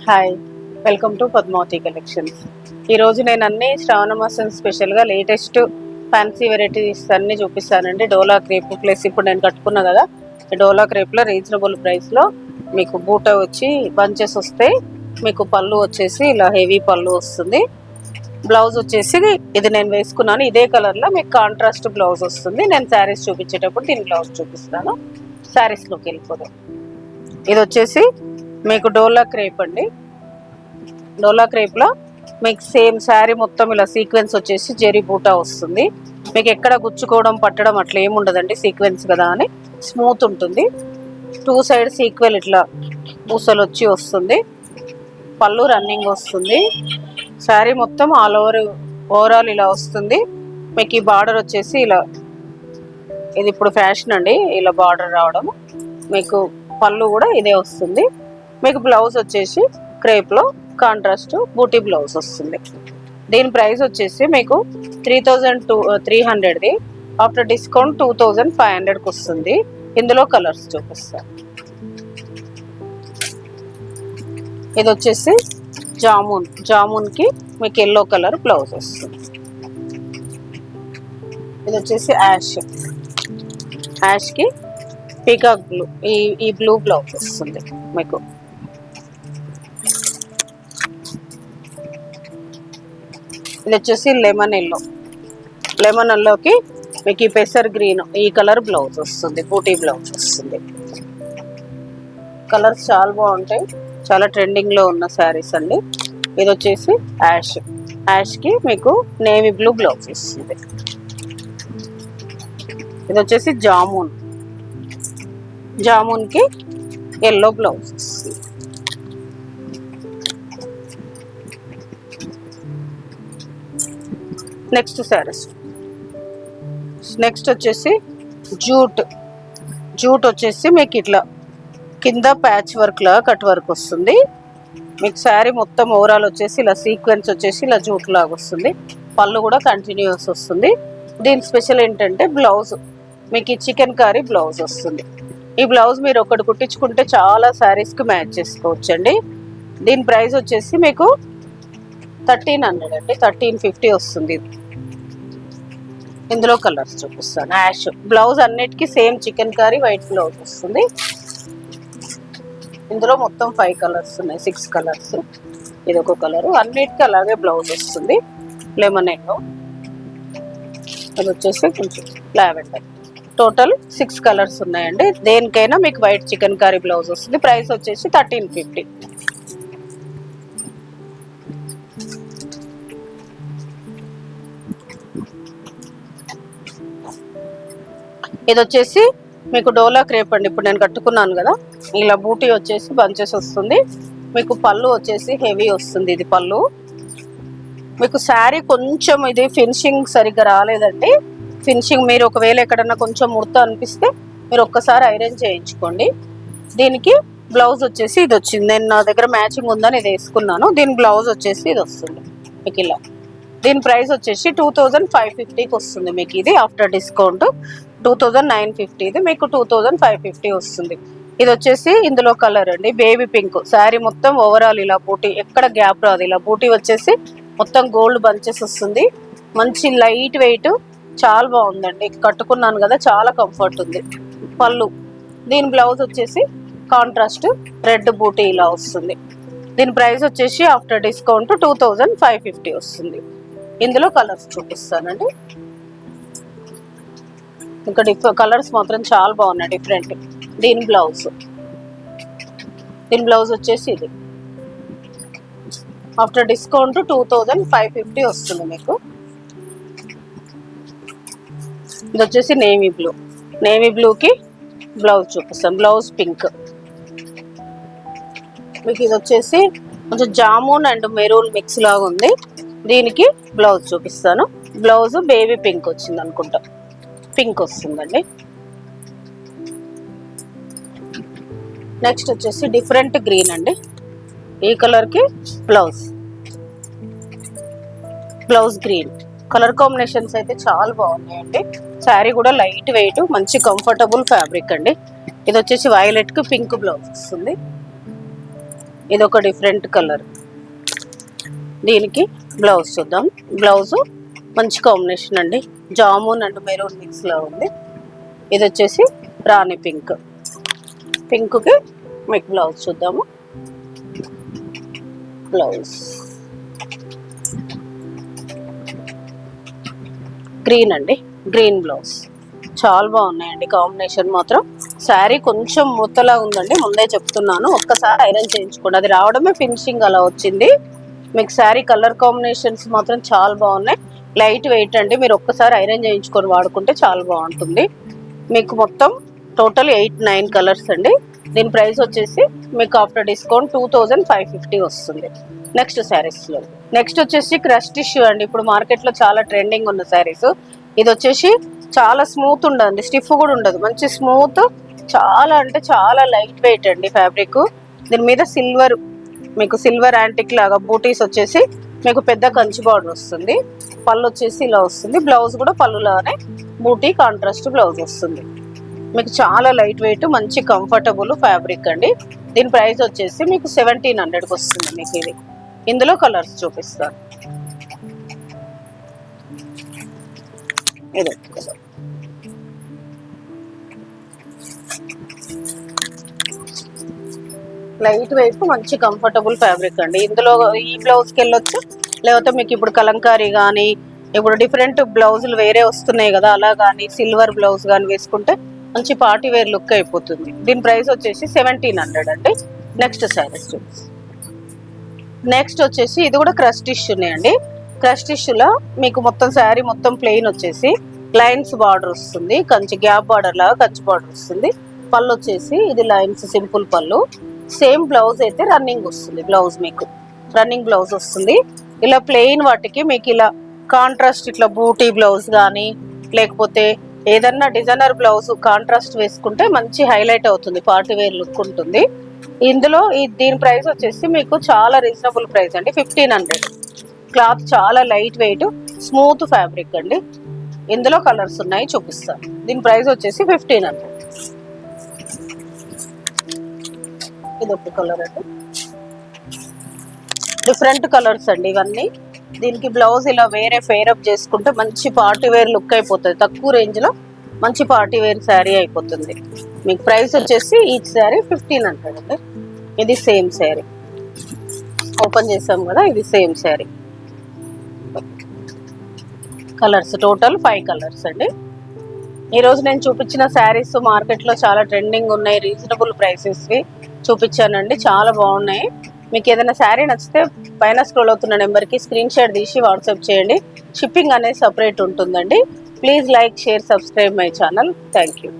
Hi, welcome to Padmavathi collections. ఈరోజు నేను అన్ని శ్రావణ మాసం స్పెషల్గా లేటెస్ట్ ఫ్యాన్సీ వెరైటీస్ అన్నీ చూపిస్తానండి. డోలా క్రేప్ ప్లస్ ఇప్పుడు నేను కట్టుకున్నా కదా, డోలా క్రేప్లో రీజనబుల్ ప్రైస్లో మీకు బూట వచ్చి బంచెస్ వస్తాయి. మీకు పళ్ళు వచ్చేసి ఇలా హెవీ పళ్ళు వస్తుంది. బ్లౌజ్ వచ్చేసి ఇది నేను వేసుకున్నాను, ఇదే కలర్లో మీకు కాంట్రాస్ట్ బ్లౌజ్ వస్తుంది. నేను శారీస్ చూపించేటప్పుడు దీని బ్లౌజ్ చూపిస్తాను. శారీస్లోకి వెళ్ళిపోదాం. ఇది వచ్చేసి మీకు డోలా క్రేప్ అండి. డోలా క్రేప్లో మీకు సేమ్ శారీ మొత్తం ఇలా సీక్వెన్స్ వచ్చేసి జెరీ బూటా వస్తుంది. మీకు ఎక్కడ గుచ్చుకోవడం పట్టడం అట్లా ఏముండదండి, సీక్వెన్స్ కదా అని స్మూత్ ఉంటుంది. టూ సైడ్ సీక్వెల్ ఇట్లా పూసలు వచ్చి వస్తుంది. పళ్ళు రన్నింగ్ వస్తుంది. శారీ మొత్తం ఓవరాల్ ఇలా వస్తుంది. మీకు ఈ బార్డర్ వచ్చేసి ఇలా, ఇది ఇప్పుడు ఫ్యాషన్ అండి ఇలా బార్డర్ రావడం. మీకు పళ్ళు కూడా ఇదే వస్తుంది. మీకు బ్లౌజ్ వచ్చేసి క్రేప్లో కాంట్రాస్ట్ బూటీ బ్లౌజ్ వస్తుంది. దీని ప్రైస్ వచ్చేసి మీకు 3,300ది ఆఫ్టర్ డిస్కౌంట్ 2,500కి వస్తుంది. ఇందులో కలర్స్ చూపిస్తాను. ఇది వచ్చేసి జామున్కి మీకు ఎల్లో కలర్ బ్లౌజ్ వస్తుంది. ఇది వచ్చేసి యాష్కి పీకాక్ బ్లూ, ఈ బ్లూ బ్లౌజ్ వస్తుంది మీకు. ఇది వచ్చేసి లెమన్ ఎల్లోకి మీకు ఈ పెసర్ గ్రీన్ ఈ కలర్ బ్లౌజ్ వస్తుంది, బూటీ బ్లౌజ్ వస్తుంది. కలర్స్ చాలా బాగుంటాయి, చాలా ట్రెండింగ్లో ఉన్న శారీస్ అండి. ఇది వచ్చేసి యాష్కి మీకు నేవీ బ్లూ బ్లౌజ్ వస్తుంది. ఇది వచ్చేసి జామున్కి ఎల్లో బ్లౌజ్ వస్తుంది. నెక్స్ట్ శారీస్, నెక్స్ట్ వచ్చేసి జూట్ వచ్చేసి మీకు ఇట్లా కింద ప్యాచ్ వర్క్ లాగా కట్ వర్క్ వస్తుంది. మీకు శారీ మొత్తం ఓవరాల్ వచ్చేసి ఇలా సీక్వెన్స్ వచ్చేసి ఇలా జూట్ లాగా వస్తుంది. పళ్ళు కూడా కంటిన్యూస్ వస్తుంది. దీని స్పెషల్ ఏంటంటే బ్లౌజ్ మీకు ఈ చికెన్ కారీ బ్లౌజ్ వస్తుంది. ఈ బ్లౌజ్ మీరు ఒకటి కుట్టించుకుంటే చాలా శారీస్కి మ్యాచ్ చేసుకోవచ్చండి. దీని ప్రైస్ వచ్చేసి మీకు 1,300 అండి, 1,350 వస్తుంది. ఇందులో కలర్స్ చూపిస్తాను. యాష్ బ్లౌజ్ అన్నిటికీ same chicken curry white blouse వస్తుంది. ఇందులో మొత్తం 5 కలర్స్ ఉన్నాయి, 6 కలర్స్. ఇది ఒక కలరు, అన్నిటికీ అలాగే బ్లౌజ్ వస్తుంది. లెమన్ ఎల్లో, ఇది వచ్చేసి కొంచెం లావెండర్. టోటల్ 6 కలర్స్ ఉన్నాయండి. దేనికైనా మీకు వైట్ చికెన్ కర్రీ బ్లౌజ్ వస్తుంది. ప్రైస్ వచ్చేసి 1,350. ఇది వచ్చేసి మీకు డోలా క్రేప్ అండి. ఇప్పుడు నేను కట్టుకున్నాను కదా, ఇలా బూటీ వచ్చేసి బంచెస్ వస్తుంది. మీకు పళ్ళు వచ్చేసి హెవీ వస్తుంది. ఇది పళ్ళు. మీకు శారీ కొంచెం ఇది ఫినిషింగ్ సరిగ్గా రాలేదండి. ఫినిషింగ్ మీరు ఒకవేళ ఎక్కడన్నా కొంచెం ముడత అనిపిస్తే మీరు ఒక్కసారి ఐరన్ చేయించుకోండి. దీనికి బ్లౌజ్ వచ్చేసి ఇది వచ్చింది. నేను నా దగ్గర మ్యాచింగ్ ఉందని ఇది వేసుకున్నాను. దీని బ్లౌజ్ వచ్చేసి ఇది వస్తుంది మీకు ఇలా. దీని ప్రైస్ వచ్చేసి 2,550కి వస్తుంది మీకు. ఇది ఆఫ్టర్ డిస్కౌంట్ 2,950, ఇది మీకు 2,550 వస్తుంది. ఇది వచ్చేసి ఇందులో కలర్ అండి బేబీ పింక్. శారీ మొత్తం ఓవరాల్ ఇలా బూటీ, ఎక్కడ గ్యాప్ రాదు. ఇలా బూటీ వచ్చేసి మొత్తం గోల్డ్ బంచెస్ వస్తుంది. మంచి లైట్ వెయిట్, చాలా బాగుందండి. కట్టుకున్నాను కదా, చాలా కంఫర్ట్ ఉంది. పళ్ళు, దీని బ్లౌజ్ వచ్చేసి కాంట్రాస్ట్ రెడ్ బూటీ ఇలా వస్తుంది. దీని ప్రైస్ వచ్చేసి ఆఫ్టర్ డిస్కౌంట్ 2,550 వస్తుంది. ఇందులో కలర్స్ చూపిస్తానండి. ఇంకా కలర్స్ మాత్రం చాలా బాగున్నాయి, డిఫరెంట్. దీని బ్లౌజ్ వచ్చేసి ఇది ఆఫ్టర్ డిస్కౌంట్ 2,550 వస్తుంది మీకు. ఇది వచ్చేసి నేవీ బ్లూకి బ్లౌజ్ చూపిస్తాను. Blouse pink. మీకు ఇది వచ్చేసి కొంచెం జామున్ అండ్ మెరూన్ మిక్స్ లాగా ఉంది. దీనికి బ్లౌజ్ చూపిస్తాను. బ్లౌజ్ బేబీ పింక్ వచ్చింది అనుకుంటా, పింక్ వస్తుందండి. నెక్స్ట్ వచ్చేసి డిఫరెంట్ గ్రీన్ అండి. ఈ కలర్కి బ్లౌజ్ గ్రీన్. కలర్ కాంబినేషన్స్ అయితే చాలా బాగున్నాయండి. శారీ కూడా లైట్ వెయిట్, మంచి కంఫర్టబుల్ ఫ్యాబ్రిక్ అండి. ఇది వచ్చేసి వైలెట్కి పింక్ బ్లౌజ్ వస్తుంది. ఇది ఒక డిఫరెంట్ కలర్. దీనికి బ్లౌజ్ చూద్దాం. బ్లౌజు మంచి కాంబినేషన్ అండి, జామున్ అండ్ మెరూన్ మిక్స్లో ఉంది. ఇది వచ్చేసి రాణి పింక్. పింక్కి మీకు బ్లౌజ్ చూద్దాము. బ్లౌజ్ గ్రీన్ అండి, గ్రీన్ బ్లౌజ్. చాలా బాగున్నాయండి కాంబినేషన్ మాత్రం. శారీ కొంచెం ముత్తలా ఉందండి, ముందే చెప్తున్నాను. ఒక్కసారి ఐరన్ చేయించుకోండి, అది రావడమే ఫినిషింగ్ అలా వచ్చింది. మీకు శారీ కలర్ కాంబినేషన్స్ మాత్రం చాలా బాగున్నాయి. లైట్ వెయిట్ అండి, మీరు ఒక్కసారి ఐరన్ చేయించుకొని వాడుకుంటే చాలా బాగుంటుంది. మీకు మొత్తం టోటల్ 8-9 కలర్స్ అండి. దీని ప్రైస్ వచ్చేసి మీకు ఆఫ్టర్ డిస్కౌంట్ 2550 వస్తుంది. నెక్స్ట్ శారీస్లో నెక్స్ట్ వచ్చేసి క్రష్ టిష్యూ అండి. ఇప్పుడు మార్కెట్లో చాలా ట్రెండింగ్ ఉన్న శారీస్. ఇది వచ్చేసి చాలా స్మూత్ ఉండదు, స్టిఫ్ కూడా ఉండదు, మంచి స్మూత్, చాలా అంటే చాలా లైట్ వెయిట్ అండి ఫ్యాబ్రిక్. దీని మీద సిల్వర్, మీకు సిల్వర్ యాంటిక్ లాగా బూటీస్ వచ్చేసి మీకు పెద్ద కంచి బార్డర్ వస్తుంది. పళ్ళు వచ్చేసి ఇలా వస్తుంది. బ్లౌజ్ కూడా పళ్ళులానే బూటీ కాంట్రాస్ట్ బ్లౌజ్ వస్తుంది. మీకు చాలా లైట్ వెయిట్, మంచి కంఫర్టబుల్ ఫ్యాబ్రిక్ అండి. దీని ప్రైస్ వచ్చేసి మీకు 1700కి వస్తుంది. మీకు ఇది ఇందులో కలర్స్ చూపిస్తాను. ఇది కలర్, లైట్ వెయిట్ మంచి కంఫర్టబుల్ ఫ్యాబ్రిక్ అండి. ఇందులో ఈ బ్లౌజ్కి వెళ్ళొచ్చు, లేకపోతే మీకు ఇప్పుడు కలంకారీ కానీ ఇప్పుడు డిఫరెంట్ బ్లౌజులు వేరే వస్తున్నాయి కదా, అలా కానీ సిల్వర్ బ్లౌజ్ కానీ వేసుకుంటే మంచి పార్టీ వేర్ లుక్ అయిపోతుంది. దీని ప్రైస్ వచ్చేసి 1700 అండి. నెక్స్ట్ శారీస్ నెక్స్ట్ వచ్చేసి ఇది కూడా క్రష్ టిష్యూనే అండి. క్రష్ టిష్యూలో మీకు మొత్తం శారీ మొత్తం ప్లెయిన్ వచ్చేసి లైన్స్ బార్డర్ వస్తుంది, కంచి గ్యాప్ బార్డర్ లాగా కంచి బార్డర్ వస్తుంది. పళ్ళు వచ్చేసి ఇది లైన్స్ సింపుల్ పళ్ళు. సేమ్ బ్లౌజ్ అయితే రన్నింగ్ వస్తుంది. బ్లౌజ్ మీకు రన్నింగ్ బ్లౌజ్ వస్తుంది. ఇలా ప్లెయిన్ వాటికి మీకు ఇలా కాంట్రాస్ట్ ఇట్లా బూటీ బ్లౌజ్ కానీ లేకపోతే ఏదన్నా డిజైనర్ బ్లౌజ్ కాంట్రాస్ట్ వేసుకుంటే మంచి హైలైట్ అవుతుంది, పార్టీ వేర్ లుక్ ఉంటుంది. ఇందులో దీని ప్రైస్ వచ్చేసి మీకు చాలా రీజనబుల్ ప్రైస్ అండి, 1500. క్లాత్ చాలా లైట్ వెయిట్ స్మూత్ ఫ్యాబ్రిక్ అండి. ఇందులో కలర్స్ ఉన్నాయి, చూపిస్తాను. దీని ప్రైస్ వచ్చేసి 1500. ఇది ఒక కలర్ అండి, డిఫరెంట్ కలర్స్ అండి ఇవన్నీ. దీనికి బ్లౌజ్ ఇలా వేరే ఫేరప్ చేసుకుంటే మంచి పార్టీ వేర్ లుక్ అయిపోతుంది. తక్కువ రేంజ్లో మంచి పార్టీ వేర్ శారీ అయిపోతుంది. మీకు ప్రైస్ వచ్చేసి ఈచ్ శారీ 1500 అండి. ఇది సేమ్ శారీ ఓపెన్ చేసాం కదా, ఇది same sari. Colours total 5 colours అండి. ఈరోజు నేను చూపించిన శారీస్ మార్కెట్లో చాలా ట్రెండింగ్ ఉన్నాయి, రీజనబుల్ ప్రైసెస్వి చూపించానండి, చాలా బాగున్నాయి. మీకు ఏదైనా శారీ నచ్చితే పైన స్క్రోల్ అవుతున్న నెంబర్కి స్క్రీన్ షాట్ తీసి వాట్సాప్ చేయండి. షిప్పింగ్ అనేది సపరేట్ ఉంటుందండి. Please like, share, subscribe my channel. Thank you.